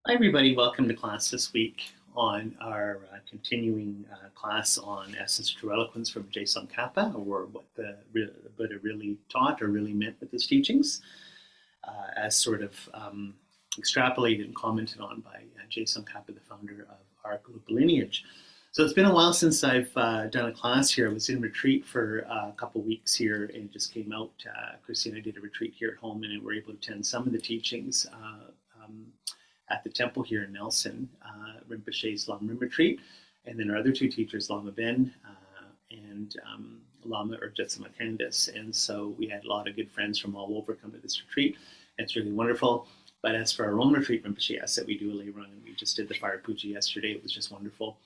Hi everybody, welcome to class this week on our continuing class on Essence of True Eloquence from Je Tsongkhapa, or what the Buddha really taught or really meant with his teachings, as sort of extrapolated and commented on by Je Tsongkhapa, the founder of our Gelugpa lineage. So it's been a while since I've done a class here. I was in retreat for a couple weeks here and just came out. Chrissy and I did a retreat here at home and we were able to attend some of the teachings at the temple here in Nelson, Rinpoche's Lama Rim retreat, and then our other two teachers, Lama Ben and Lama Je Tsongkhapa. And so we had a lot of good friends from all over come to this retreat. It's really wonderful. But as for our own retreat, Rinpoche asked that we do a lay run, and we just did the fire puja yesterday. It was just wonderful.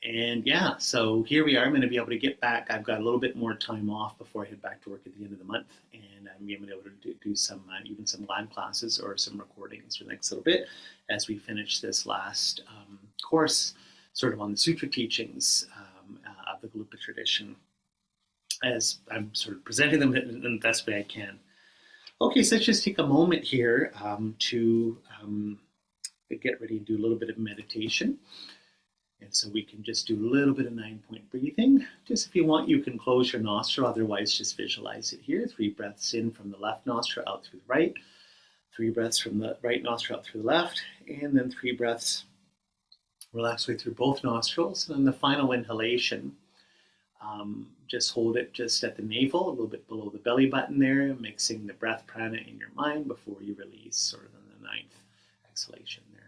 And yeah, so here we are. I'm going to be able to get back. I've got a little bit more time off before I head back to work at the end of the month, and I'm going to be able to do some even some live classes or some recordings for the next little bit as we finish this last course, sort of on the sutra teachings of the Gelugpa tradition, as I'm sort of presenting them in the best way I can. Okay, so let's just take a moment here to get ready and do a little bit of meditation. And so we can just do a little bit of 9-point breathing. Just if you want, you can close your nostril. Otherwise, just visualize it here. 3 breaths in from the left nostril, out through the right. 3 breaths from the right nostril, out through the left. And then 3 breaths, relax way through both nostrils. And then the final inhalation, just hold it just at the navel, a little bit below the belly button there, mixing the breath prana in your mind before you release, sort of in the 9th exhalation there.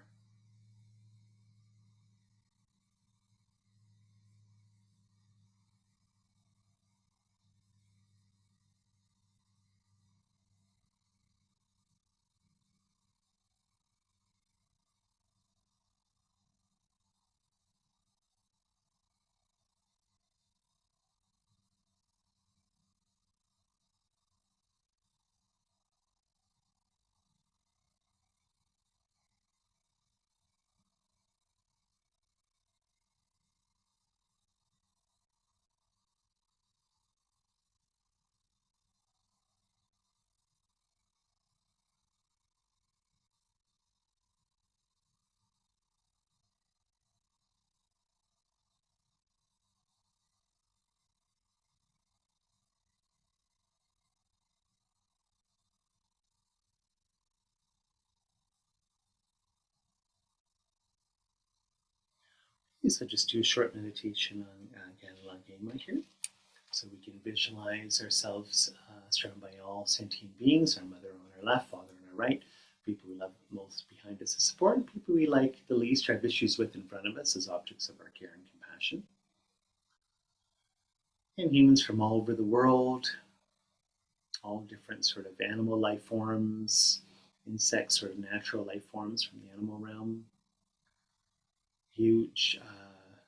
So just do a short meditation on Ganala Gema here. So we can visualize ourselves surrounded by all sentient beings, our mother on our left, father on our right, people we love most behind us as support, and people we like the least or have issues with in front of us as objects of our care and compassion. And humans from all over the world, all different sort of animal life forms, insects, sort of natural life forms from the animal realm. Huge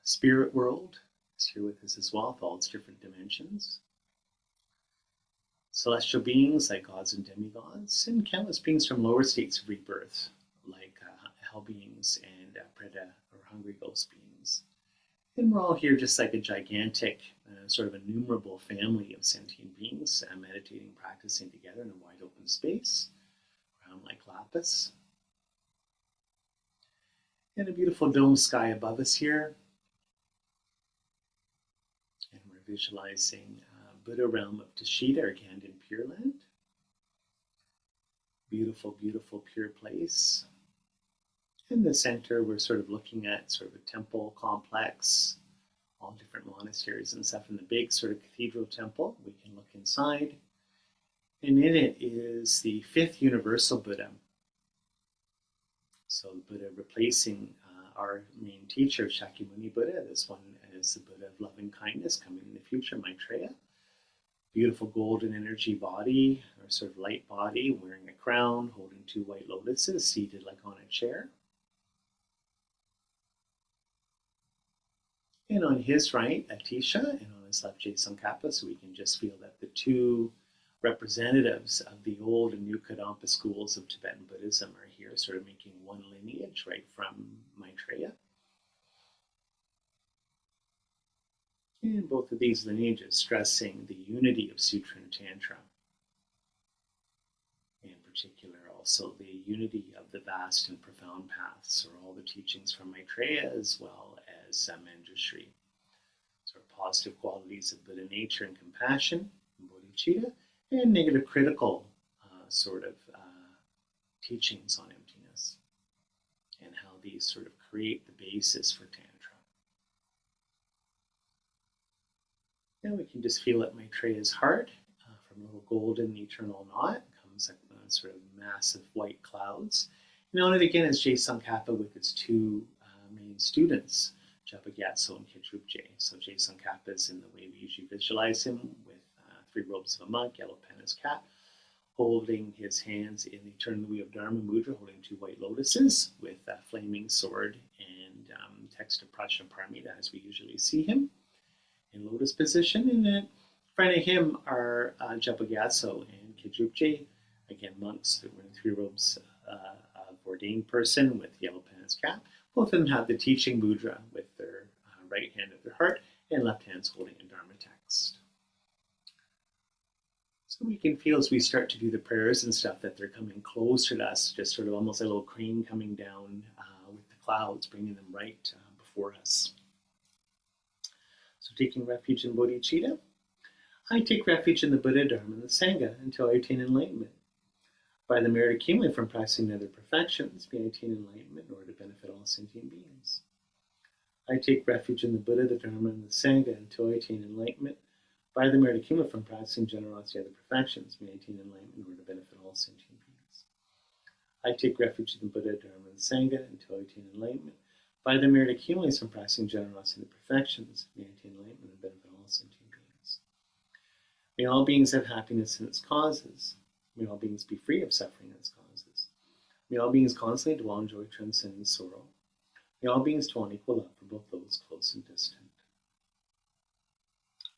spirit world is here with us as well, with all its different dimensions. Celestial beings like gods and demigods, and countless beings from lower states of rebirth, like hell beings and preta or hungry ghost beings. And we're all here just like a gigantic, sort of innumerable family of sentient beings, meditating, practicing together in a wide open space, around like lapis. And a beautiful dome sky above us here. And we're visualizing Buddha realm of Tashita or Ganden Pure Land. Beautiful, beautiful pure place. In the center, we're sort of looking at sort of a temple complex, all different monasteries and stuff. In the big sort of cathedral temple, we can look inside. And in it is the 5th universal Buddha. So the Buddha replacing our main teacher, Shakyamuni Buddha. This one is the Buddha of loving kindness coming in the future, Maitreya. Beautiful golden energy body, or sort of light body, wearing a crown, holding 2 white lotuses, seated like on a chair. And on his right, Atisha, and on his left, Je Tsongkhapa, so we can just feel that the 2 representatives of the old and new Kadampa schools of Tibetan Buddhism are here, sort of making one lineage right from Maitreya. And both of these lineages stressing the unity of Sutra and Tantra. In particular, all also the unity of the vast and profound paths, or all the teachings from Maitreya as well as Manjushri. So positive qualities of Buddha nature and compassion, and bodhicitta, and negative critical teachings on emptiness, and how these sort of create the basis for Tantra. Now we can just feel at Maitreya's heart, from a little golden eternal knot, comes a sort of massive white clouds. And on it again is Je Tsongkhapa with its two main students, Japa Gyatso and Khedrubje. So Je Tsongkhapa is in the way we usually visualize him, with 3 robes of a monk, yellow pen as cat, holding his hands in the eternal wheel of Dharma Mudra, holding 2 white lotuses with a flaming sword and text of Prajnaparamita as we usually see him in lotus position. And then in front of him are Japa Gyatso and Khedrubje, again monks that were in 3 robes of ordained person with yellow pen as cat. Both of them have the teaching mudra with their right hand at their heart and left hands holding a Dharma text. So we can feel as we start to do the prayers and stuff that they're coming closer to us, just sort of almost like a little crane coming down with the clouds, bringing them right before us. So taking refuge in bodhicitta, I take refuge in the Buddha, Dharma, and the Sangha until I attain enlightenment. By the merit accumulated from practicing other perfections, may I attain enlightenment in order to benefit all sentient beings. I take refuge in the Buddha, the Dharma, and the Sangha until I attain enlightenment. By the merit accumulated from practicing generosity other perfections, may I attain enlightenment in order to benefit all sentient beings. I take refuge in the Buddha, Dharma, and Sangha until I attain enlightenment. By the merit accumulated from practicing generosity other perfections, may I attain enlightenment and benefit all sentient beings. May all beings have happiness in its causes. May all beings be free of suffering in its causes. May all beings constantly dwell in joy, transcending sorrow. May all beings dwell in equal love for both those close and distant.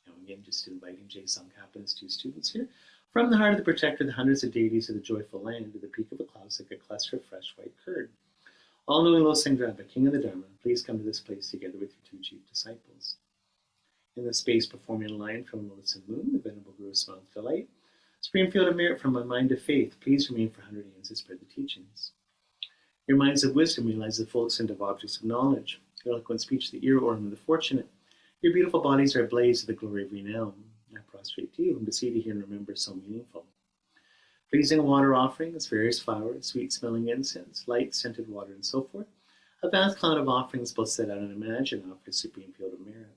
Now again, just inviting Je Tsongkhapa and his 2 students here. From the heart of the protector, the hundreds of deities of the joyful land, to the peak of a cloud like a cluster of fresh white curd. All-knowing Losangdrapa, king of the Dharma, please come to this place together with your 2 chief disciples. In the space performing a line from lotus and moon, the venerable Guru smiles with delight. Supreme field of merit from my mind of faith, please remain for 100 years to spread the teachings. Your minds of wisdom realize the full extent of objects of knowledge. Your eloquent speech, the ear organ of the fortunate. Your beautiful bodies are ablaze with the glory of renown. I prostrate to you, whom to see, to hear, and remember so meaningful. Pleasing water offerings, various flowers, sweet-smelling incense, light-scented water, and so forth. A vast cloud of offerings both set out and imagined offer the supreme field of merit.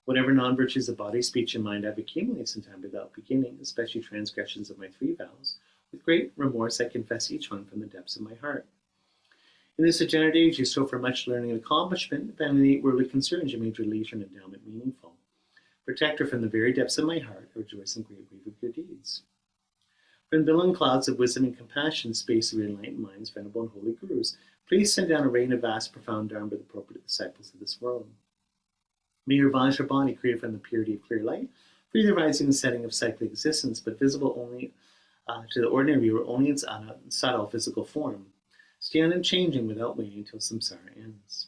Whatever non-virtues of body, speech, and mind I've accumulated in time without beginning, especially transgressions of my 3 vows, with great remorse I confess each one from the depths of my heart. In this degenerate age, you strive for much learning and accomplishment, abandoning the 8 worldly concerns you made your leisure and endowment meaningful. Protector, from the very depths of my heart, I rejoice in great wave of your deeds. From billowing clouds of wisdom and compassion, space of your enlightened minds, venerable and holy gurus, please send down a rain of vast, profound Dharma to the appropriate disciples of this world. May your Vajra body, created from the purity of clear light, free the rising and setting of cyclic existence, but visible only to the ordinary viewer, only in its subtle physical form, stay unchanging without waiting until samsara ends.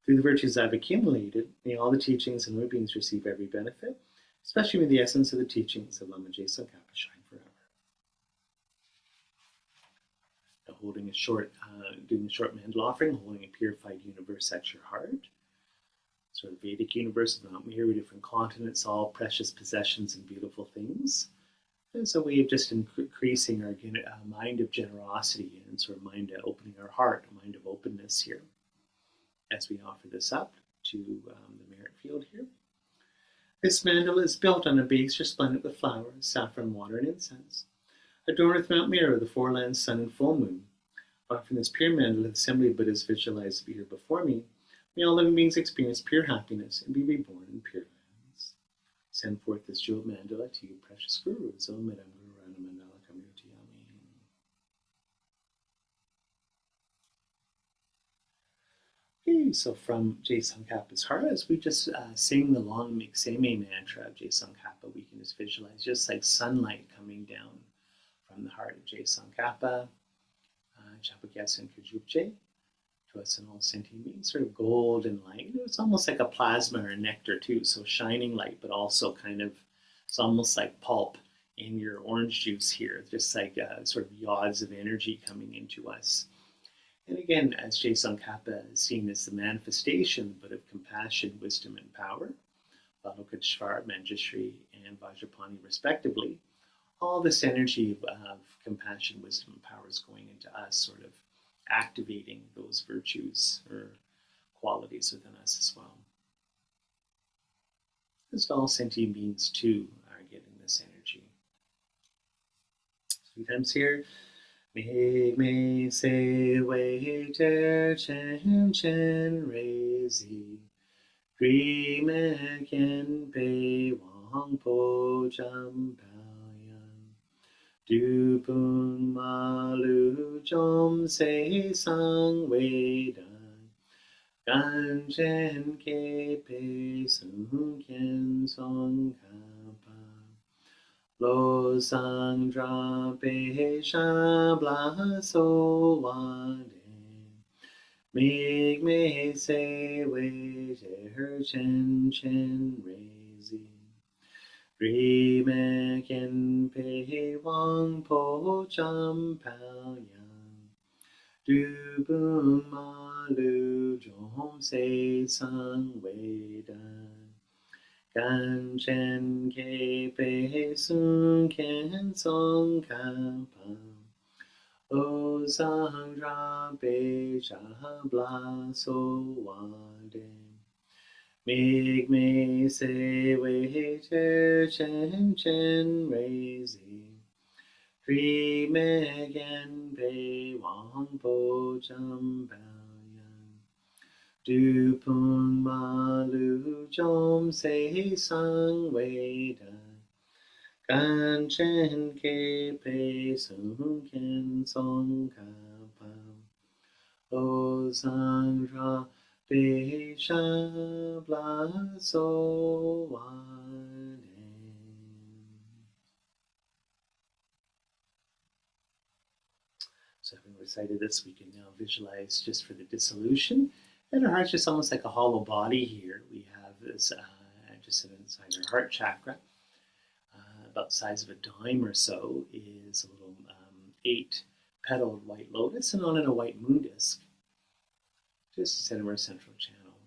Through the virtues I've accumulated, may all the teachings and living beings receive every benefit, especially may the essence of the teachings of Lama Je Tsongkhapa shine forever. Now, doing a short mandal offering, holding a purified universe at your heart. Sort of Vedic universe, not myriad different continents, all precious possessions and beautiful things. It's a way of just increasing our mind of generosity and sort of mind of opening our heart, a mind of openness here, as we offer this up to the merit field here. This mandala is built on a base resplendent with flowers, saffron, water, and incense, adorned with Mount Meru, the 4 lands, sun, and full moon. Offering this pure mandala to the assembly of Buddhas visualized here before me, may all living beings experience pure happiness and be reborn in pure lands. Send forth this jeweled mandala to you, precious gurus. Om Medam Guru Rana Mandala Kamyoti. Okay, so from Je Tsongkhapa's heart, as we just sing the long Mikseme mantra of Je Tsongkhapa, we can just visualize just like sunlight coming down from the heart of Je Tsongkhapa, Japa Gyatso and Khedrubje, to us and all sentient beings, sort of golden light. It's almost like a plasma or nectar too, so shining light, but also kind of, it's almost like pulp in your orange juice here, just like sort of yods of energy coming into us. And again, as Je Tsongkhapa is seen as the manifestation, but of compassion, wisdom, and power, Balokiteshvara, Manjushri, and Vajrapani respectively, all this energy of compassion, wisdom, and power is going into us, sort of activating those virtues or qualities within us as well. As all sentient beings too are getting this energy. 3 times here. Make me say wei ter chen chen rei zi. Dream again pei wang po jam pao yan. Du bun ma lu jom se sang wei dan. Gan chen ke pei sun kien song kapa. Lo sang dra pe sha bla so wa de. Mig me se wei her chen chen rei zi. Ri me kien pe wang po cham pao yang. Du bu ma lu jom se sang wei dan. Gan chen ke pe sun ken song kapa. O sang ra pe sha bla so wa de. Mig me se wei ter chen chen rei zi. Tri me gen pe wang po cham pao yan. Du pun ma lu jom se sang wei dan. Gan chen ke pe sun ken song ka pao. O sang ra pe sha bla so wa de. So having recited this, we can now visualize just for the dissolution. And our heart's just almost like a hollow body here. We have this just inside our heart chakra, about the size of a dime or so, is a little 8-petaled white lotus, and on it a white moon disc, just instead of our central channel.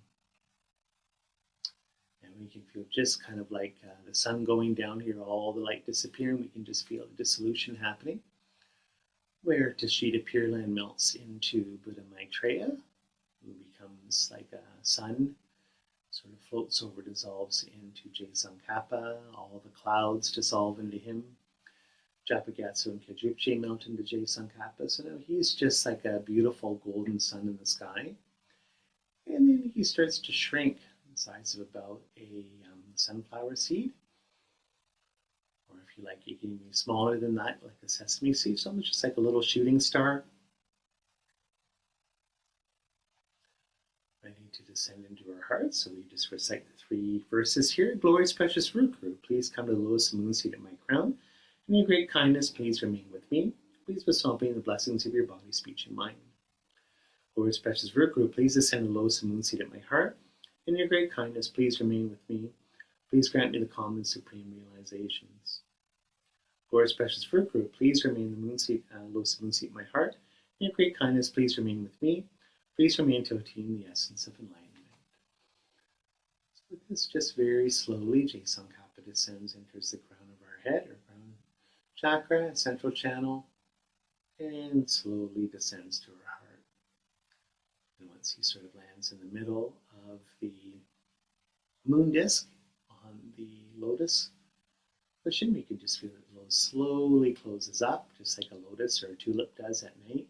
And we can feel just kind of like the sun going down here, all the light disappearing. We can just feel the dissolution happening, where Tashita Pure Land melts into Buddha Maitreya, who becomes like a sun, sort of floats over, dissolves into Je Tsongkhapa. All the clouds dissolve into him. Japagatsu and Kajupche melt into Je Tsongkhapa. So now he's just like a beautiful golden sun in the sky. And then he starts to shrink, the size of about a sunflower seed. Or if you like, it can be smaller than that, like a sesame seed. So almost just like a little shooting star, ready to descend into our hearts. So we just recite the 3 verses here. Glorious precious root group, please come to the lowest moon seat at my crown. In your great kindness, please remain with me. Please bestow me the blessings of your body, speech, and mind. Glorious precious root group, please ascend the lowest moon seat at my heart. In your great kindness, please remain with me. Please grant me the calm and supreme realizations. Glorious precious fruit group, please remain the moon seat, lowest moon seat in my heart. In your great kindness, please remain with me. Please remain to attain the essence of enlightenment. So with this, just very slowly, Je Tsongkhapa descends, enters the crown of our head, or crown chakra, central channel, and slowly descends to our heart. And once he sort of lands in the middle of the moon disk on the lotus cushion, we can just feel it slowly closes up, just like a lotus or a tulip does at night.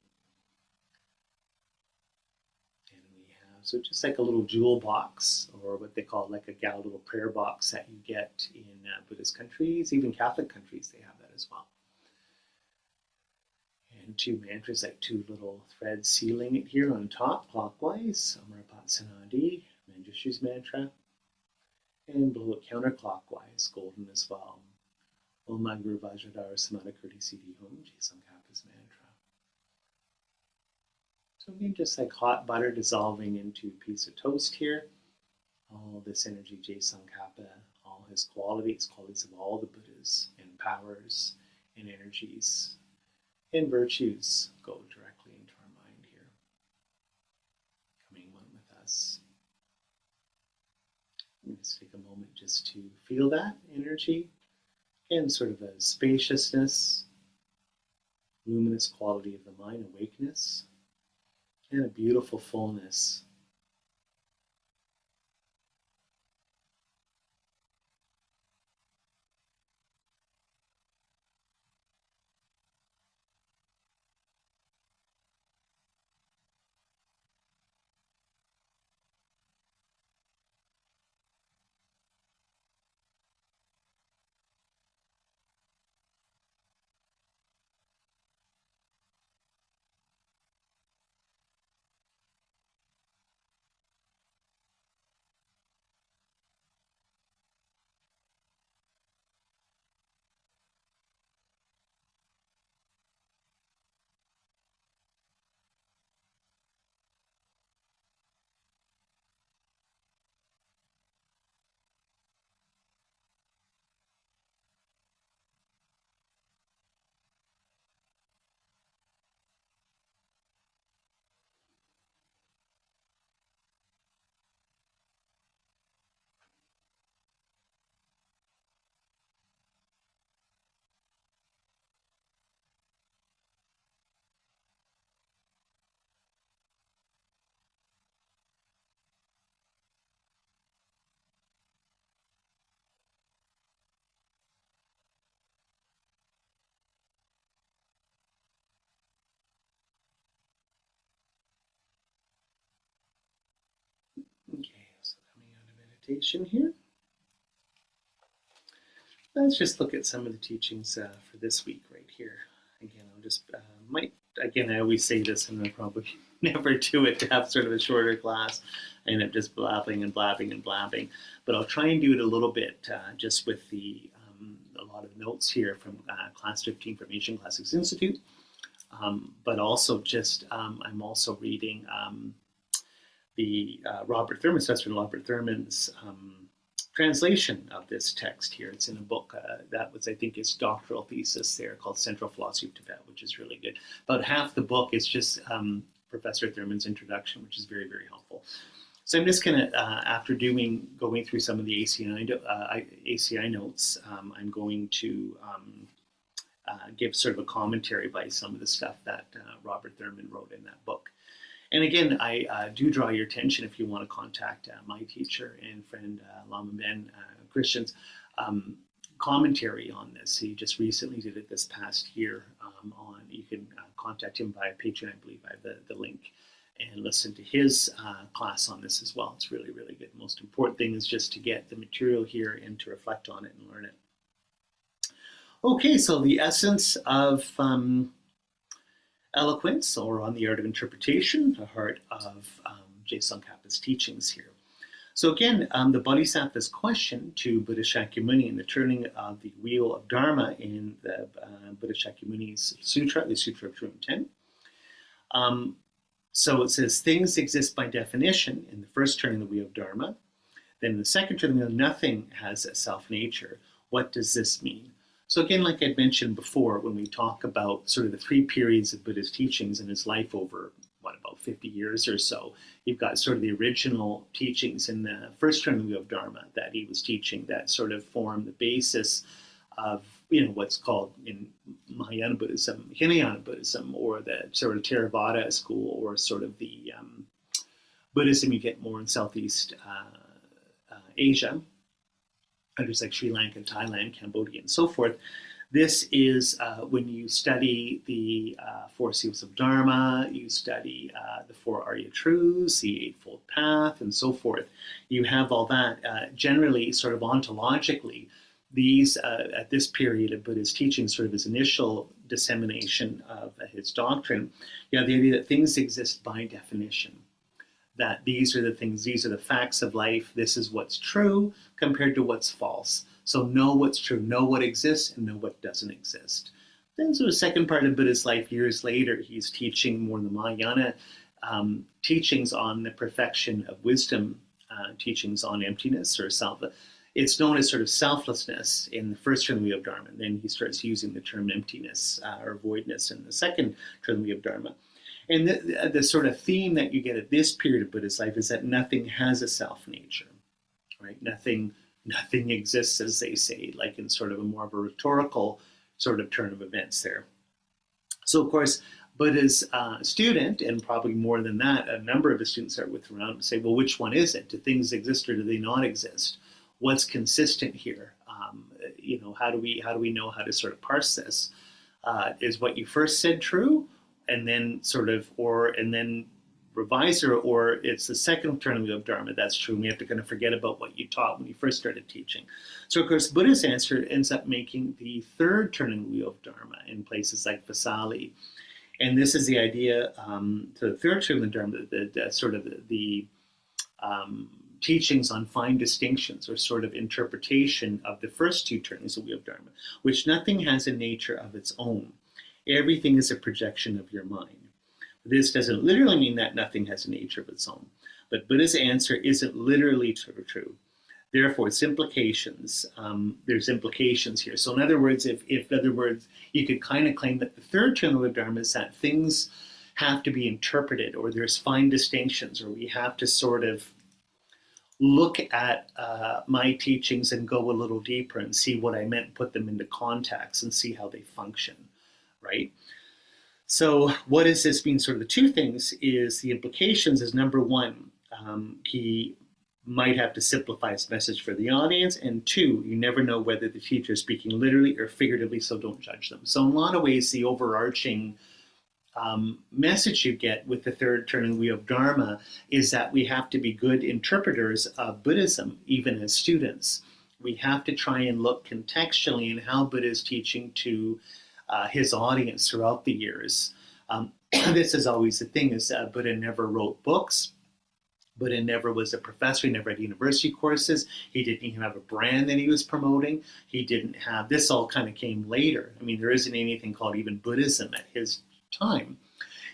And we have, so just like a little jewel box, or what they call like a little prayer box that you get in Buddhist countries, even Catholic countries, they have that as well. And 2 mantras, like 2 little threads sealing it here on top, clockwise, Amarapatsanadi, Manjushri's mantra, and below it counterclockwise, golden as well. Om Guru Vajradhara Samadhikirti Siddhi Hum, Je Tsongkhapa's mantra. So again, just like hot butter dissolving into a piece of toast here, all this energy, Je Tsongkhapa, all his qualities of all the Buddhas, and powers and energies and virtues go directly into our mind here, coming one with us. Let's take a moment just to feel that energy. Again, sort of a spaciousness, luminous quality of the mind, awakeness, and a beautiful fullness. Okay, so coming out of meditation here, let's just look at some of the teachings for this week right here. Again, I'll just, I always say this and I probably never do it to have sort of a shorter class. I end up just blabbing and blabbing and blabbing. But I'll try and do it a little bit just with a lot of notes here from Class 15 from Asian Classics Institute. But also just, I'm also reading the Robert Thurman, Professor Robert Thurman's translation of this text here. It's in a book that was, I think, his doctoral thesis there called Central Philosophy of Tibet, which is really good. About half the book is just Professor Thurman's introduction, which is very, very helpful. So I'm just going to, after going through some of the ACI notes, I'm going to give sort of a commentary by some of the stuff that Robert Thurman wrote in that book. And again, I do draw your attention if you want to contact my teacher and friend Lama Ben Christian's commentary on this. He just recently did it this past year. You can contact him via Patreon, I believe. I have the link, and listen to his class on this as well. It's really, really good. The most important thing is just to get the material here and to reflect on it and learn it. Okay, so the essence of eloquence, or on the art of interpretation, the heart of Je Tsongkhapa's teachings here. So again, the Bodhisattva's question to Buddha Shakyamuni in the turning of the wheel of Dharma in the Buddha Shakyamuni's sutra, the Sutra of True Intent. So it says, things exist by definition in the first turning of the wheel of Dharma. Then in the second turning of the wheel, nothing has a self-nature. What does this mean? So again, like I'd mentioned before, when we talk about sort of the 3 periods of Buddha's teachings in his life over, about 50 years or so, you've got sort of the original teachings in the first turning of Dharma that he was teaching that sort of form the basis of, what's called in Mahayana Buddhism, Hinayana Buddhism, or the sort of Theravada school, or sort of the Buddhism you get more in Southeast Asia. Countries like Sri Lanka, Thailand, Cambodia, and so forth. This is when you study the 4 seals of Dharma, you study the 4 Arya Truths, the Eightfold Path, and so forth. You have all that. Generally, sort of ontologically, these, at this period of Buddha's teaching, sort of his initial dissemination of his doctrine, you have the idea that things exist by definition. That these are the things, these are the facts of life, this is what's true compared to what's false. So know what's true, know what exists, and know what doesn't exist. Then so the second part of Buddha's life, years later, he's teaching more in the Mahayana teachings on the perfection of wisdom, teachings on emptiness or self. it's known as sort of selflessness in the first True Way of Dharma. And then he starts using the term emptiness or voidness in the second True Way of Dharma. And the sort of theme that you get at this period of Buddha's life is that nothing has a self nature, right? Nothing exists, as they say, like in sort of a more of a rhetorical sort of turn of events there. So, of course, Buddha's student, and probably more than that, a number of his students are with around and say, well, which one is it? Do things exist or do they not exist? What's consistent here? How do we know how to sort of parse this? Is what you first said true, and then and then revise, or it's the second turn of Dharma that's true, and we have to kind of forget about what you taught when you first started teaching. So, of course, Buddha's answer ends up making the third turning wheel of Dharma in places like Vasali. And this is the idea, to the third turning of Dharma, the teachings on fine distinctions, or sort of interpretation of the first two turnings of the wheel of Dharma, which nothing has a nature of its own. Everything is a projection of your mind. This doesn't literally mean that nothing has a nature of its own, but Buddha's answer isn't literally true. Therefore, it's implications. There's implications here. So in other words, if you could kind of claim that the third turn of the Dharma is that things have to be interpreted, or there's fine distinctions, or we have to sort of look at my teachings and go a little deeper and see what I meant, put them into context and see how they function, right? So what does this mean? Sort of the two things is the implications is, number one, he might have to simplify his message for the audience, and two, you never know whether the teacher is speaking literally or figuratively, so don't judge them. So in a lot of ways, the overarching message you get with the third turning wheel of Dharma is that we have to be good interpreters of Buddhism, even as students. We have to try and look contextually in how Buddha is teaching to his audience throughout the years. This is always the thing, is Buddha never wrote books. Buddha never was a professor. He never had university courses. He didn't even have a brand that he was promoting. He didn't have, this all kind of came later. I mean, there isn't anything called even Buddhism at his time.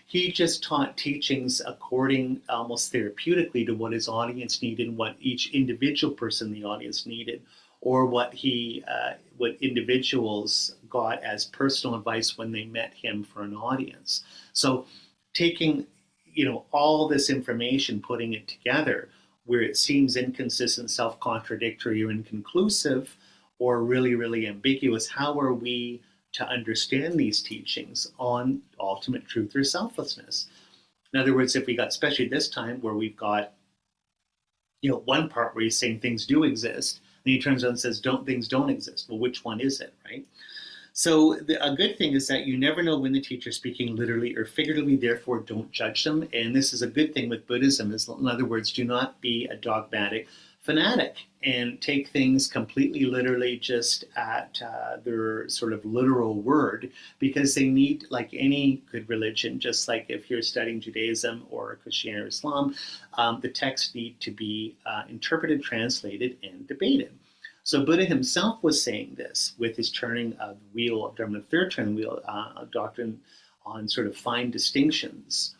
He just taught teachings according almost therapeutically to what his audience needed and what each individual person in the audience needed, or what individuals got as personal advice when they met him for an audience. So taking all this information, putting it together where it seems inconsistent, self-contradictory, or inconclusive, or really, really ambiguous, how are we to understand these teachings on ultimate truth or selflessness? In other words, if we got, especially this time, where we've got one part where he's saying things do exist, and he turns around and says things don't exist. Well, which one is it, right? So a good thing is that you never know when the teacher is speaking literally or figuratively, therefore don't judge them. And this is a good thing with Buddhism, is, in other words, do not be a dogmatic fanatic and take things completely literally just at their sort of literal word, because they need, like any good religion, just like if you're studying Judaism or Christianity or Islam, the texts need to be interpreted, translated, and debated. So Buddha himself was saying this with his turning of the wheel of Dharma, the third turning wheel doctrine on sort of fine distinctions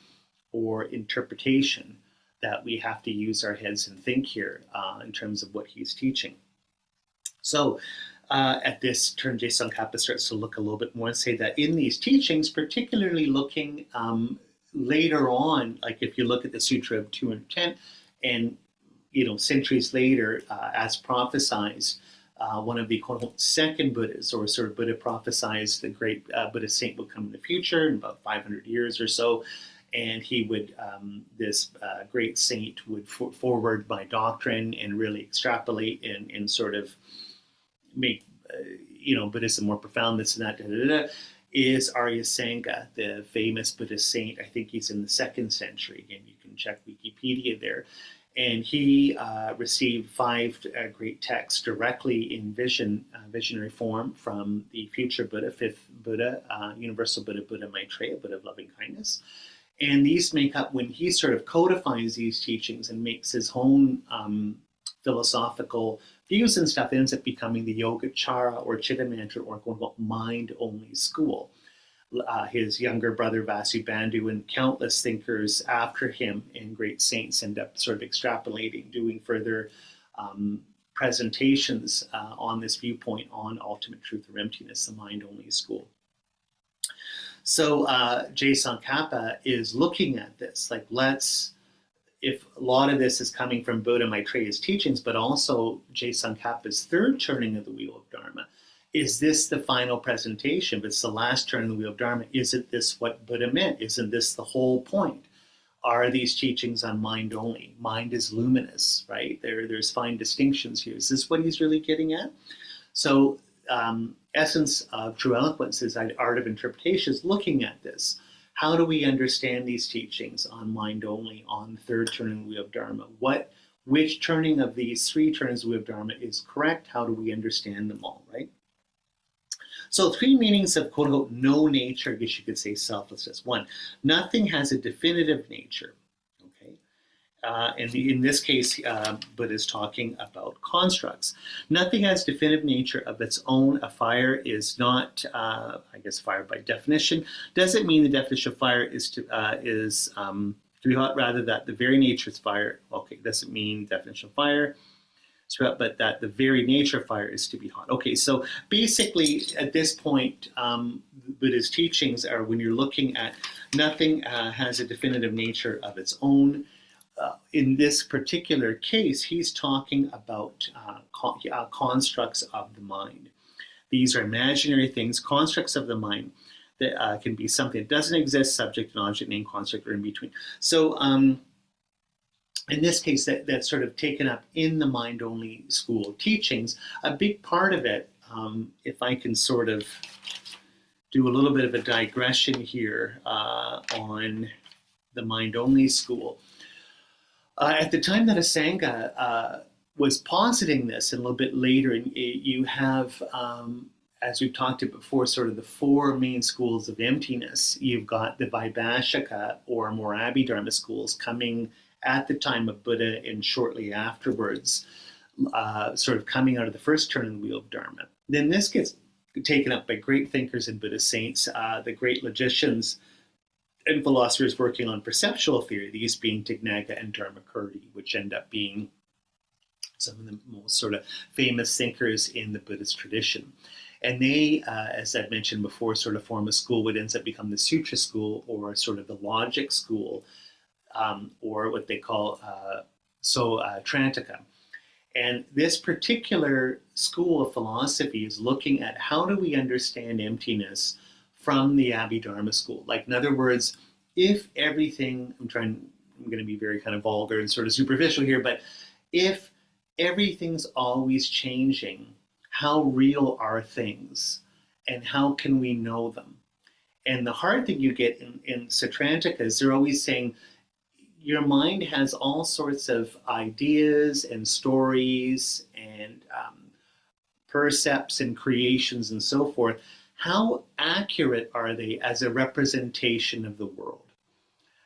or interpretation, that we have to use our heads and think here in terms of what he's teaching. So at this turn, Je Tsongkhapa starts to look a little bit more and say that in these teachings, particularly looking later on, like if you look at the Sutra of 210, and centuries later, as prophesized, one of the quote-unquote second Buddhas, or sort of Buddha prophesized the great Buddha saint will come in the future in about 500 years or so, and he would, this great saint would forward my doctrine and really extrapolate and sort of make, Buddhism more profound, this and that, is Arya Sangha, the famous Buddhist saint. I think he's in the 2nd century. Again, you can check Wikipedia there. And he received 5 great texts directly in visionary form from the future Buddha, 5th Buddha, Universal Buddha, Buddha Maitreya, Buddha of loving kindness. And these make up, when he sort of codifies these teachings and makes his own philosophical views and stuff, ends up becoming the Yogacara or Chitta Mantra, or quote-unquote mind-only school. His younger brother Vasubandhu and countless thinkers after him and great saints end up sort of extrapolating, doing further presentations on this viewpoint on ultimate truth or emptiness, the mind-only school. So Je Tsongkhapa is looking at this, like, if a lot of this is coming from Buddha Maitreya's teachings, but also Je Tsongkhapa's third turning of the wheel of Dharma, is this the final presentation? If it's the last turn of the wheel of Dharma, isn't this what Buddha meant? Isn't this the whole point? Are these teachings on mind only? Mind is luminous, right? There's fine distinctions here. Is this what he's really getting at? So essence of True Eloquence is art of interpretation, is looking at this. How do we understand these teachings on mind only, on the third turning of the wheel of Dharma? Which turning of these three turnings of the wheel of Dharma is correct? How do we understand them all, right? So three meanings of quote unquote no nature, I guess you could say selflessness. One, nothing has a definitive nature. Okay, and in this case, Buddha is talking about constructs. Nothing has definitive nature of its own. A fire is not, I guess, fire by definition doesn't mean the definition of fire is to be hot. Rather, that the very nature is fire. Okay, doesn't mean definition of fire. But that the very nature of fire is to be hot. Okay, so basically at this point, Buddha's teachings are, when you're looking at nothing has a definitive nature of its own. In this particular case, he's talking about constructs of the mind. These are imaginary things, constructs of the mind that can be something that doesn't exist, subject and object, name, construct, or in between. So in this case, that's sort of taken up in the mind-only school teachings. A big part of it, if I can sort of do a little bit of a digression here on the mind-only school. At the time that Asanga was positing this, and a little bit later, you have, as we've talked about before, sort of the four main schools of emptiness. You've got the Vaibhashika or more Abhidharma schools coming at the time of Buddha and shortly afterwards, sort of coming out of the first turn of the wheel of Dharma. Then this gets taken up by great thinkers and Buddhist saints, the great logicians and philosophers working on perceptual theory, these being Dignaga and Dharmakirti, which end up being some of the most sort of famous thinkers in the Buddhist tradition. And they, as I've mentioned before, sort of form a school what ends up becoming the Sutra school, or sort of the logic school, or what they call Trantika. And this particular school of philosophy is looking at how do we understand emptiness from the Abhidharma school. Like, in other words, if everything, I'm going to be very kind of vulgar and sort of superficial here, but if everything's always changing, how real are things and how can we know them? And the hard thing you get in Satrantika is they're always saying, your mind has all sorts of ideas and stories and percepts and creations and so forth. How accurate are they as a representation of the world?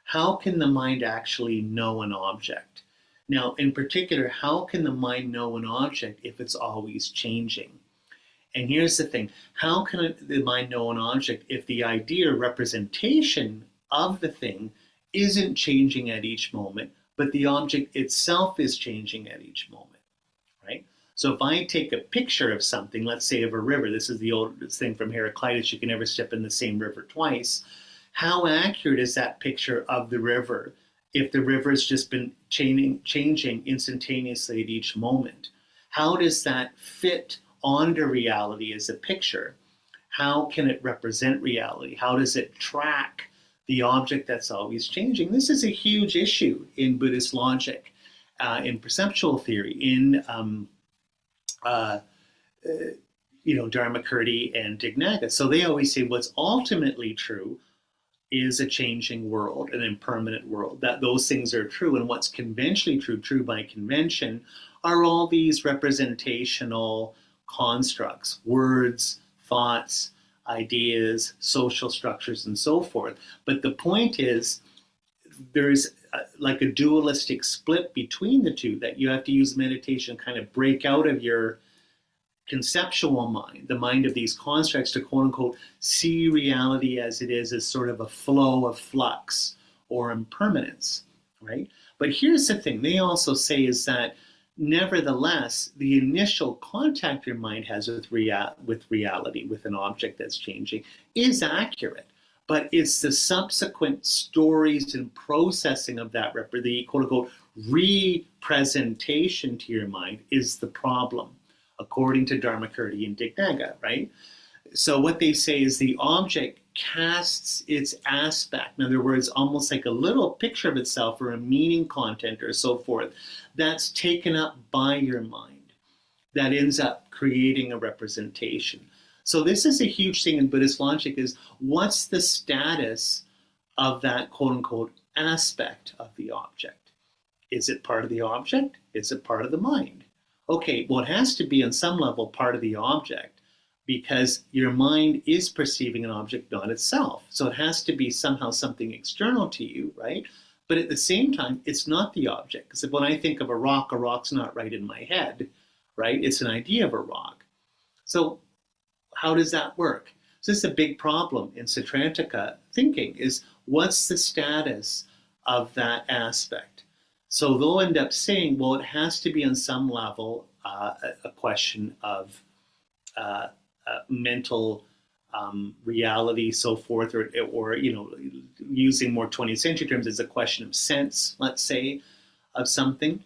How can the mind actually know an object? Now, in particular, how can the mind know an object if it's always changing? And here's the thing, how can the mind know an object if the idea or representation of the thing isn't changing at each moment, but the object itself is changing at each moment, right? So if I take a picture of something, let's say of a river, this is the oldest thing from Heraclitus, you can never step in the same river twice. How accurate is that picture of the river if the river has just been changing instantaneously at each moment? How does that fit onto reality as a picture? How can it represent reality? How does it track the object that's always changing? This is a huge issue in Buddhist logic, in perceptual theory, in Dharmakirti and Dignaga. So they always say what's ultimately true is a changing world, an impermanent world, that those things are true. And what's conventionally true by convention, are all these representational constructs, words, thoughts, ideas, social structures, and so forth. But the point is, there's like a dualistic split between the two, that you have to use meditation, kind of break out of your conceptual mind, the mind of these constructs, to quote unquote see reality as it is, as sort of a flow of flux or impermanence, right? But here's the thing, they also say is that nevertheless, the initial contact your mind has with reality, with an object that's changing, is accurate. But it's the subsequent stories and processing of that, the quote unquote representation to your mind is the problem, according to Dharmakirti and Dignaga, right? So what they say is the object casts its aspect, in other words, almost like a little picture of itself or a meaning content or so forth, that's taken up by your mind, that ends up creating a representation. So this is a huge thing in Buddhist logic, is what's the status of that quote unquote aspect of the object? Is it part of the object? Is it part of the mind? Okay, well, it has to be on some level part of the object, because your mind is perceiving an object, not itself. So it has to be somehow something external to you, right? But at the same time, it's not the object. Because when I think of a rock's not right in my head, right? It's an idea of a rock. So how does that work? So this is a big problem in Sautrantika thinking, is what's the status of that aspect? So they'll end up saying, well, it has to be on some level a question of mental reality, so forth, or using more 20th century terms, it's a question of sense, let's say, of something.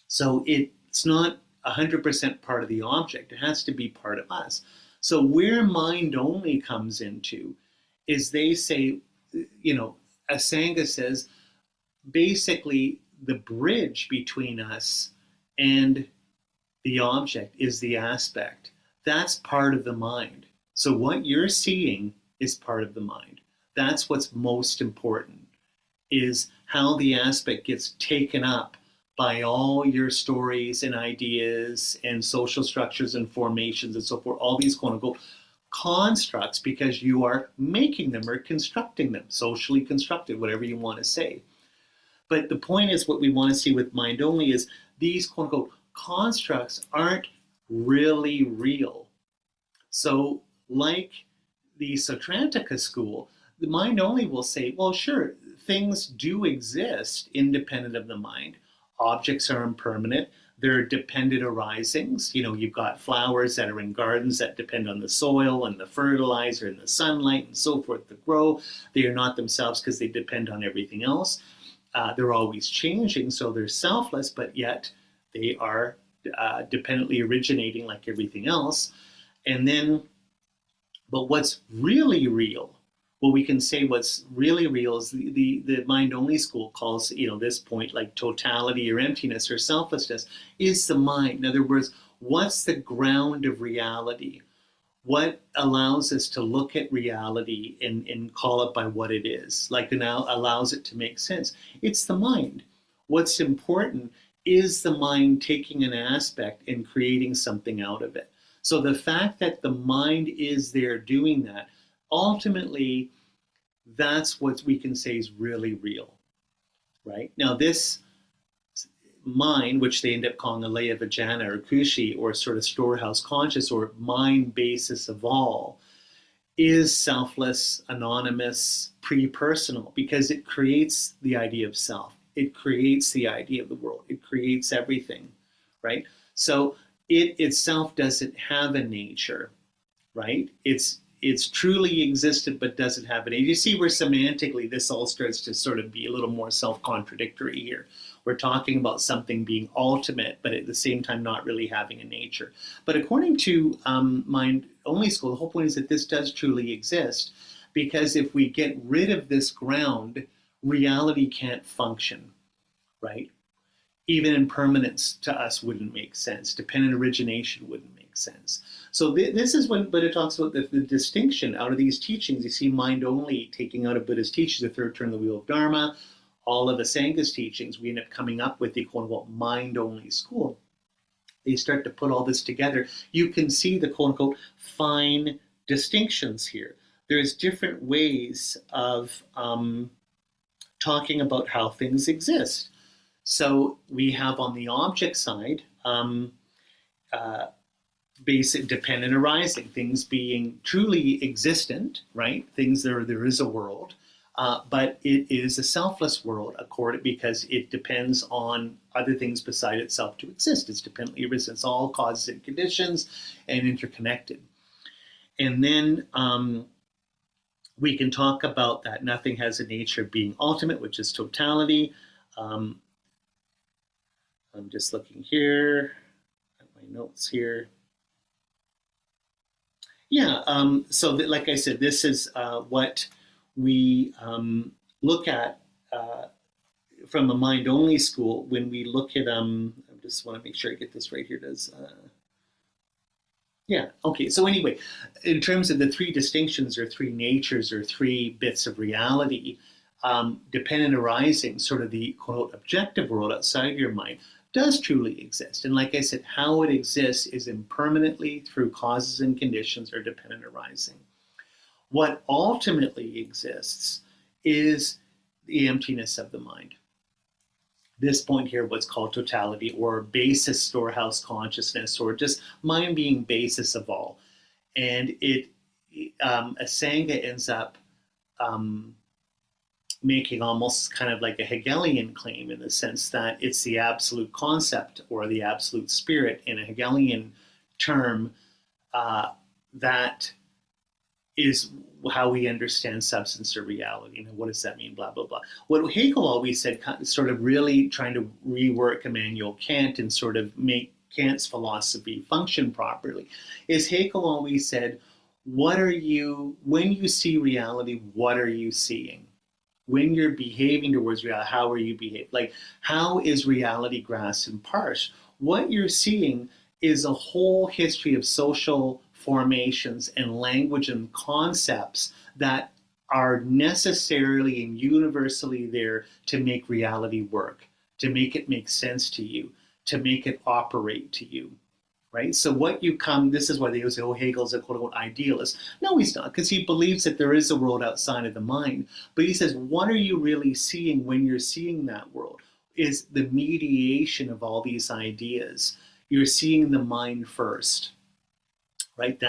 So it's not 100% part of the object. It has to be part of us. So where mind only comes into is, they say, Asanga says, basically the bridge between us and the object is the aspect. That's part of the mind. So what you're seeing is part of the mind. That's what's most important, is how the aspect gets taken up by all your stories and ideas and social structures and formations and so forth, all these quote unquote constructs, because you are making them or constructing them, socially constructed, whatever you want to say. But the point is, what we want to see with mind only is these quote unquote constructs aren't really real. So like the Sautrantika school, the mind only will say, well, sure, things do exist independent of the mind. Objects are impermanent. They're dependent arisings. You've got flowers that are in gardens that depend on the soil and the fertilizer and the sunlight and so forth to grow. They are not themselves because they depend on everything else. They're always changing, so they're selfless, but yet they are dependently originating like everything else. But what's really real, well, we can say what's really real is the mind-only school calls, this point like totality or emptiness or selflessness, is the mind. In other words, what's the ground of reality? What allows us to look at reality and call it by what it is, like now allows it to make sense? It's the mind. What's important is the mind taking an aspect and creating something out of it. So the fact that the mind is there doing that, ultimately, that's what we can say is really real, right? Now this mind, which they end up calling a laya vijnana or kushi, or sort of storehouse conscious or mind basis of all, is selfless, anonymous, pre-personal, because it creates the idea of self. It creates the idea of the world. It creates everything, right? So it itself doesn't have a nature, right? It's truly existed, but doesn't have a nature. You see where semantically this all starts to sort of be a little more self-contradictory here. We're talking about something being ultimate, but at the same time not really having a nature. But according to mind-only school, the whole point is that this does truly exist, because if we get rid of this ground, reality can't function, right? Even impermanence to us wouldn't make sense. Dependent origination wouldn't make sense. So this is when Buddha talks about the distinction out of these teachings. You see mind only taking out of Buddha's teachings, the third turn of the wheel of Dharma, all of Asanga's teachings, we end up coming up with the quote-unquote mind-only school. They start to put all this together. You can see the quote-unquote fine distinctions here. There's different ways of talking about how things exist. So we have on the object side, basic dependent arising, things being truly existent, right? Things there is a world. but it is a selfless world because it depends on other things beside itself to exist. It's dependently resistant. It's all causes and conditions and interconnected. And then we can talk about that nothing has a nature of being ultimate, which is totality. I'm just looking here at my notes here. Yeah, so like I said, this is what we look at from a mind-only school when we look at, I just want to make sure I get this right here. Yeah, okay, so anyway, in terms of the three distinctions or three natures or three bits of reality, dependent arising, sort of the quote objective world outside your mind, does truly exist. And like I said, how it exists is impermanently through causes and conditions or dependent arising. What ultimately exists is the emptiness of the mind. This point here, what's called totality or basis storehouse consciousness, or just mind being basis of all. And Asanga ends up making almost kind of like a Hegelian claim in the sense that it's the absolute concept or the absolute spirit in a Hegelian term that is how we understand substance or reality. What does that mean? Blah, blah, blah. What Hegel always said, sort of really trying to rework Immanuel Kant and sort of make Kant's philosophy function properly, is Hegel always said, when you see reality, what are you seeing? When you're behaving towards reality, how are you behaving? Like, how is reality grasped and parsed? What you're seeing is a whole history of social formations and language and concepts that are necessarily and universally there to make reality work, to make it make sense to you, to make it operate to you, right? So this is why they say, oh, Hegel's a quote-unquote idealist. No, he's not, because he believes that there is a world outside of the mind. But he says, what are you really seeing when you're seeing that world? Is the mediation of all these ideas. You're seeing the mind first. Right,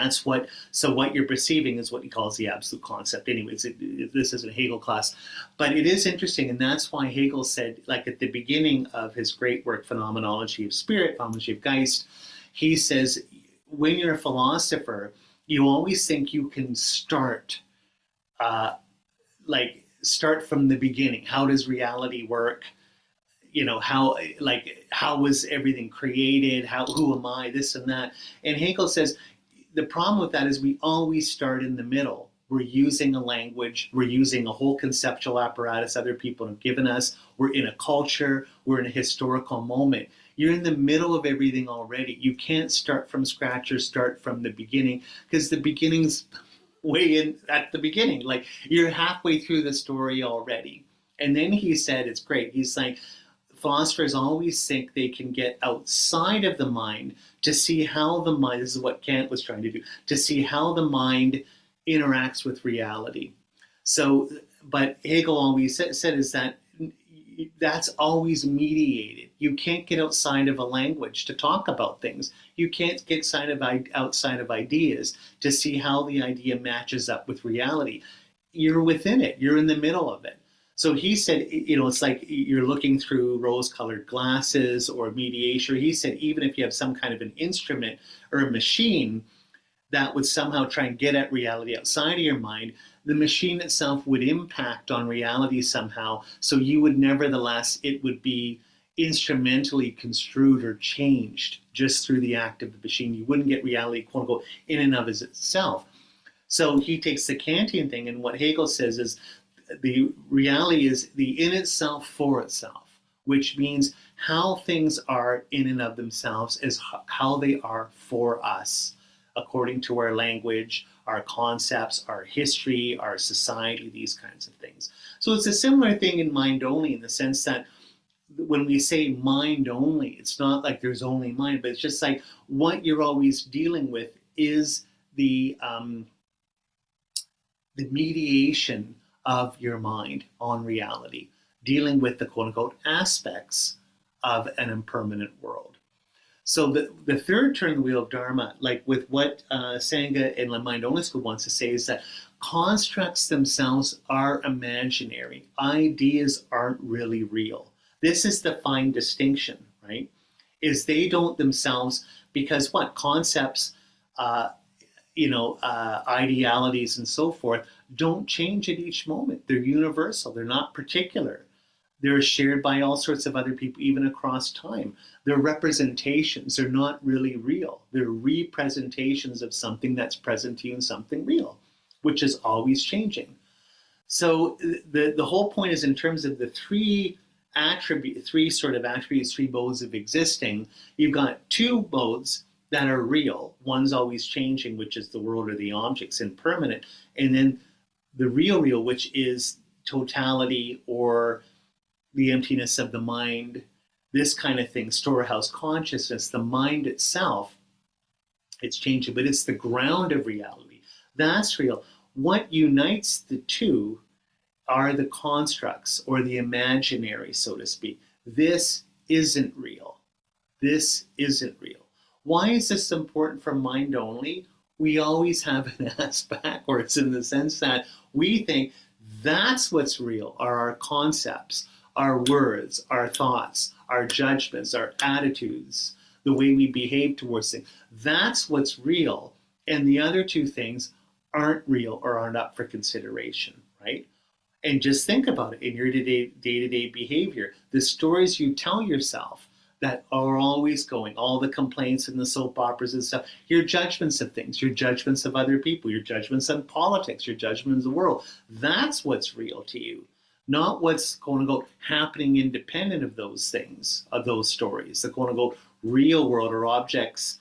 so what you're perceiving is what he calls the absolute concept. Anyways, this is a Hegel class, but it is interesting, and that's why Hegel said, like at the beginning of his great work, Phenomenology of Spirit, Phenomenology of Geist, he says, when you're a philosopher, you always think you can start from the beginning. How does reality work? How was everything created? Who am I? This and that. And Hegel says, the problem with that is we always start in the middle. We're using a language, we're using a whole conceptual apparatus other people have given us, we're in a culture, we're in a historical moment. You're in the middle of everything already. You can't start from scratch or start from the beginning, because the beginning's way in at the beginning. Like, you're halfway through the story already. And then he said, it's great, he's like, philosophers always think they can get outside of the mind to see how the mind, this is what Kant was trying to do, to see how the mind interacts with reality. So, but Hegel always said is that that's always mediated. You can't get outside of a language to talk about things. You can't get outside of ideas to see how the idea matches up with reality. You're within it. You're in the middle of it. So he said, it's like you're looking through rose-colored glasses or mediation. He said, even if you have some kind of an instrument or a machine that would somehow try and get at reality outside of your mind, the machine itself would impact on reality somehow. So you would nevertheless, it would be instrumentally construed or changed just through the act of the machine. You wouldn't get reality, quote unquote, in and of itself. So he takes the Kantian thing, and what Hegel says is, the reality is the in itself for itself, which means how things are in and of themselves is how they are for us, according to our language, our concepts, our history, our society, these kinds of things. So it's a similar thing in mind only, in the sense that when we say mind only, it's not like there's only mind, but it's just like what you're always dealing with is the mediation of your mind on reality, dealing with the quote-unquote aspects of an impermanent world. So the third turn of the wheel of Dharma, like with what Sangha and the Mind Only School wants to say, is that Constructs themselves are imaginary. Ideas aren't really real. This is the fine distinction, right? Is they don't themselves, because what? Concepts, idealities and so forth don't change at each moment. They're universal. They're not particular. They're shared by all sorts of other people, even across time. They're representations. They're not really real. They're representations of something that's present to you and something real, which is always changing. So the whole point is, in terms of the three sort of attributes, three modes of existing, you've got two modes that are real. One's always changing, which is the world or the objects, impermanent. And then the real, which is totality or the emptiness of the mind, this kind of thing, storehouse consciousness, the mind itself, it's changing, but it's the ground of reality. That's real. What unites the two are the constructs or the imaginary, so to speak. This isn't real. This isn't real. Why is this important for mind only? We always have an ass backwards, in the sense that we think that's what's real, are our concepts, our words, our thoughts, our judgments, our attitudes, the way we behave towards things. That's what's real. And the other two things aren't real or aren't up for consideration, right? And just think about it in your day-to-day behavior. The stories you tell yourself that are always going, all the complaints and the soap operas and stuff, your judgments of things, your judgments of other people, your judgments on politics, your judgments of the world, that's what's real to you. Not what's going to go happening independent of those things, of those stories, the quote unquote real world or objects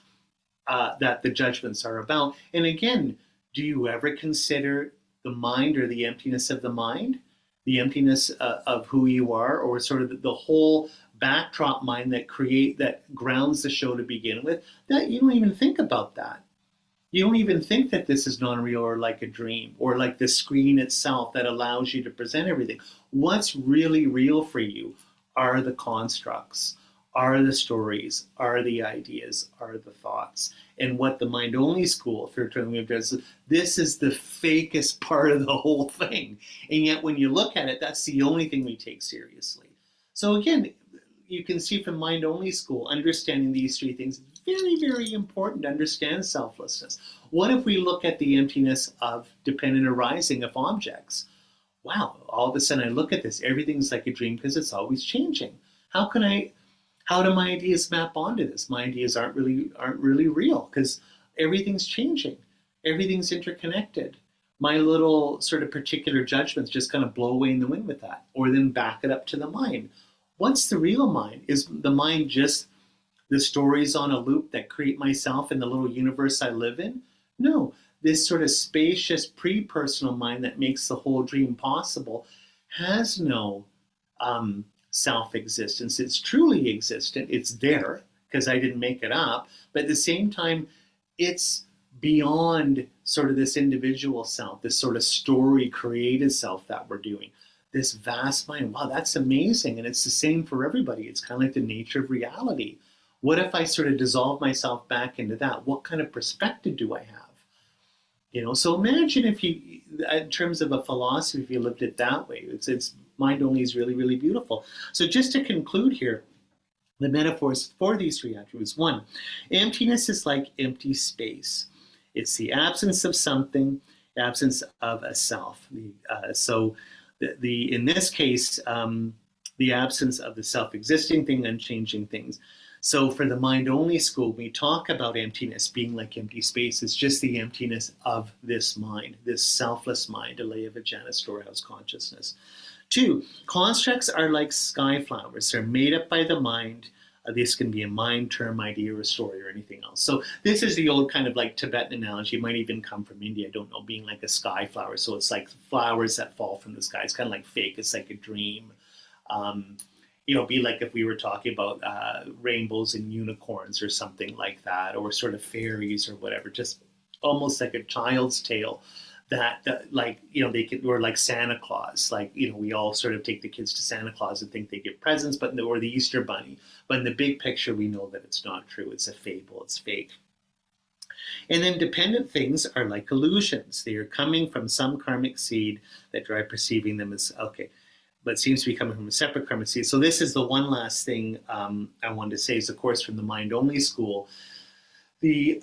that the judgments are about. And again, do you ever consider the mind or the emptiness of the mind, the emptiness of who you are, or sort of the whole backdrop mind that grounds the show to begin with? That you don't even think about that. You don't even think that this is non-real or like a dream, or like the screen itself that allows you to present everything. What's really real for you are the constructs, are the stories, are the ideas, are the thoughts. And what the mind-only school, Third Training does, this is the fakest part of the whole thing. And yet when you look at it, that's the only thing we take seriously. So again, you can see from mind-only school, understanding these three things is very, very important to understand selflessness. What if we look at the emptiness of dependent arising of objects? Wow, all of a sudden I look at this, everything's like a dream because it's always changing. How do my ideas map onto this? My ideas aren't really real because everything's changing. Everything's interconnected. My little sort of particular judgments just kind of blow away in the wind with that, or then back it up to the mind. What's the real mind? Is the mind just the stories on a loop that create myself and the little universe I live in? No, this sort of spacious pre-personal mind that makes the whole dream possible has no self-existence. It's truly existent. It's there because I didn't make it up. But at the same time, it's beyond sort of this individual self, this sort of story created self that we're doing. This vast mind, wow, that's amazing. And it's the same for everybody. It's kind of like the nature of reality. What if I sort of dissolve myself back into that? What kind of perspective do I have? So imagine if you, in terms of a philosophy, if you lived it that way. It's mind only is really, really beautiful. So just to conclude here, the metaphors for these three attributes. One, emptiness is like empty space. It's the absence of something, absence of a self. In this case, the absence of the self-existing thing, unchanging things. So for the mind-only school, we talk about emptiness being like empty space. It's just the emptiness of this mind, this selfless mind, Alaya Vijnana storehouse consciousness. Two, constructs are like sky flowers. They're made up by the mind. This can be a mind, term, idea, or story, or anything else. So this is the old kind of like Tibetan analogy. It might even come from India, I don't know, being like a sky flower. So it's like flowers that fall from the sky. It's kind of like fake. It's like a dream. Be like if we were talking about rainbows and unicorns or something like that, or sort of fairies or whatever, just almost like a child's tale that or like Santa Claus, we all sort of take the kids to Santa Claus and think they get presents, or the Easter Bunny. But in the big picture, we know that it's not true. It's a fable. It's fake. And then dependent things are like illusions. They are coming from some karmic seed that drive perceiving them as, okay, but seems to be coming from a separate karmic seed. So this is the one last thing I wanted to say is, of course, from the mind-only school. The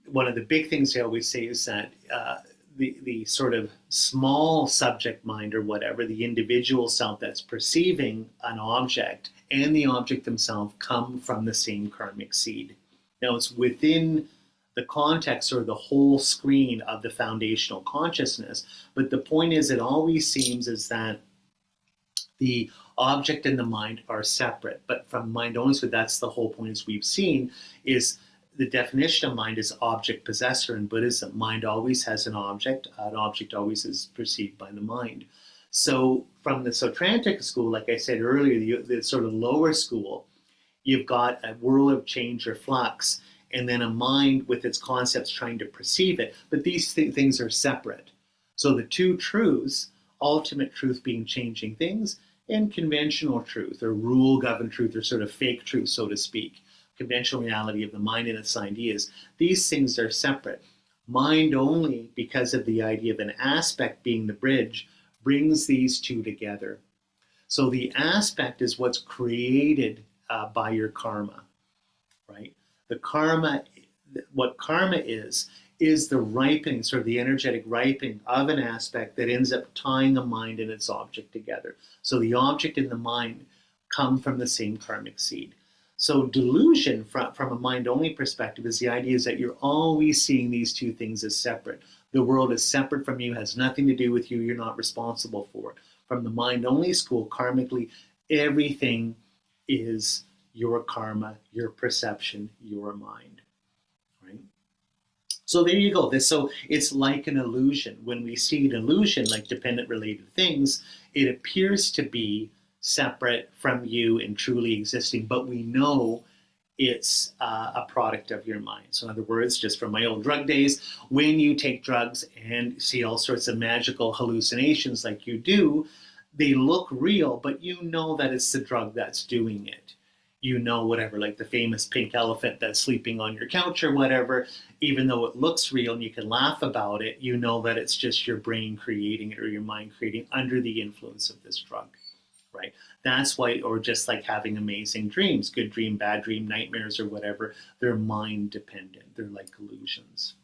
one of the big things they always say is that the sort of small subject mind or whatever, the individual self that's perceiving an object and the object themselves come from the same karmic seed. Now it's within the context or the whole screen of the foundational consciousness, but the point is it always seems as that the object and the mind are separate. But from mind only, so that's the whole point, as we've seen, is the definition of mind is object possessor in Buddhism. Mind always has an object always is perceived by the mind. So from the Sautrantic school, like I said earlier, the sort of lower school, you've got a world of change or flux, and then a mind with its concepts trying to perceive it. But these things are separate. So the two truths, ultimate truth being changing things, and conventional truth or rule-governed truth or sort of fake truth, so to speak, conventional reality of the mind and its ideas, these things are separate. Mind only, because of the idea of an aspect being the bridge, brings these two together. So the aspect is what's created by your karma, right? The karma, what karma is the ripening, sort of the energetic ripening of an aspect that ends up tying a mind and its object together. So the object and the mind come from the same karmic seed. So delusion from a mind-only perspective is the idea is that you're always seeing these two things as separate. The world is separate from you, has nothing to do with you, you're not responsible for it. From the mind-only school, karmically, everything is your karma, your perception, your mind, right? So there you go. So it's like an illusion. When we see an illusion, like dependent related things, it appears to be separate from you and truly existing, but we know it's a product of your mind. So in other words, just from my old drug days, when you take drugs and see all sorts of magical hallucinations like you do, they look real, but you know that it's the drug that's doing it. You know, whatever, like the famous pink elephant that's sleeping on your couch or whatever, even though it looks real and you can laugh about it, you know that it's just your brain creating it or your mind creating under the influence of this drug. Right? That's why, or just like having amazing dreams, good dream, bad dream, nightmares or whatever, they're mind dependent. They're like illusions.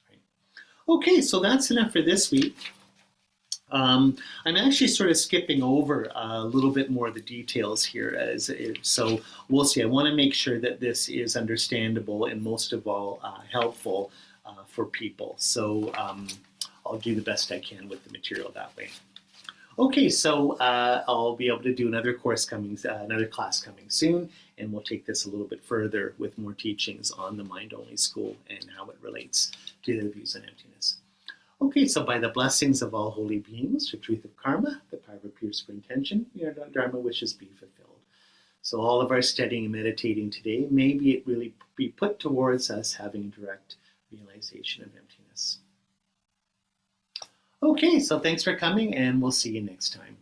Right? Okay, so that's enough for this week. I'm actually sort of skipping over a little bit more of the details here. So we'll see. I want to make sure that this is understandable and most of all helpful for people. So I'll do the best I can with the material that way. Okay, so I'll be able to do another class coming soon, and we'll take this a little bit further with more teachings on the mind-only school and how it relates to the views on emptiness. Okay, so by the blessings of all holy beings, the truth of karma, the power of pure spring intention, may our Dharma wishes be fulfilled. So all of our studying and meditating today, maybe it really be put towards us having a direct realization of emptiness. Okay, so thanks for coming, and we'll see you next time.